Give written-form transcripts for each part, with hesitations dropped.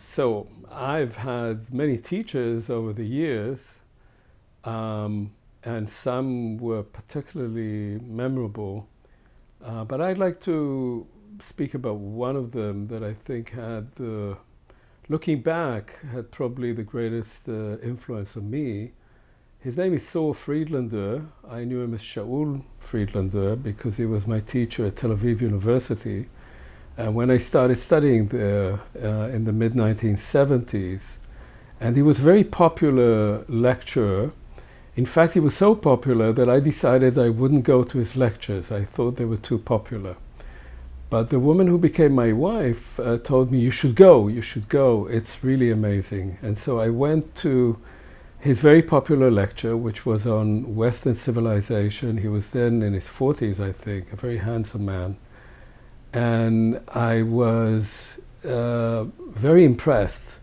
So I've had many teachers over the years, and some were particularly memorable. But I'd like to speak about one of them that I think looking back, had probably the greatest influence on me. His name is Saul Friedländer. I knew him as Shaul Friedländer because he was my teacher at Tel Aviv University. And when I started studying there in the mid-1970s, and he was a very popular lecturer. In fact, he was so popular that I decided I wouldn't go to his lectures. I thought they were too popular. But the woman who became my wife told me, you should go, it's really amazing. And so I went to his very popular lecture, which was on Western civilization. He was then in his 40s, I think, a very handsome man. And I was very impressed.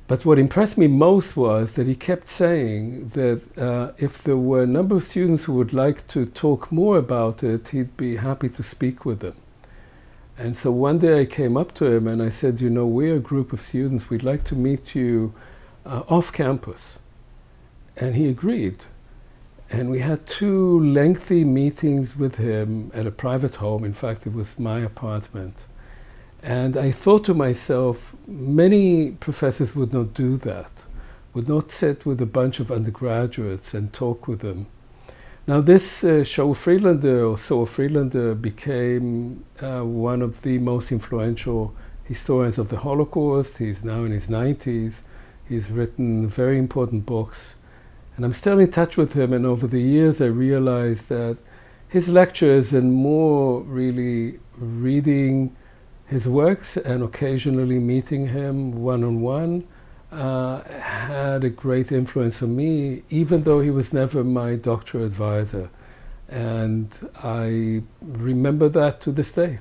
But what impressed me most was that he kept saying that if there were a number of students who would like to talk more about it, he'd be happy to speak with them. And so one day I came up to him and I said, you know, we're a group of students, we'd like to meet you off campus. And he agreed. And we had two lengthy meetings with him at a private home. In fact, it was my apartment. And I thought to myself, many professors would not do that, would not sit with a bunch of undergraduates and talk with them. Now this Shaul Friedländer, or Saul Friedländer, became one of the most influential historians of the Holocaust. He's now in his 90s. He's written very important books. And I'm still in touch with him, and over the years I realized that his lectures, and more really reading his works and occasionally meeting him one-on-one, had a great influence on me, even though he was never my doctoral advisor. And I remember that to this day.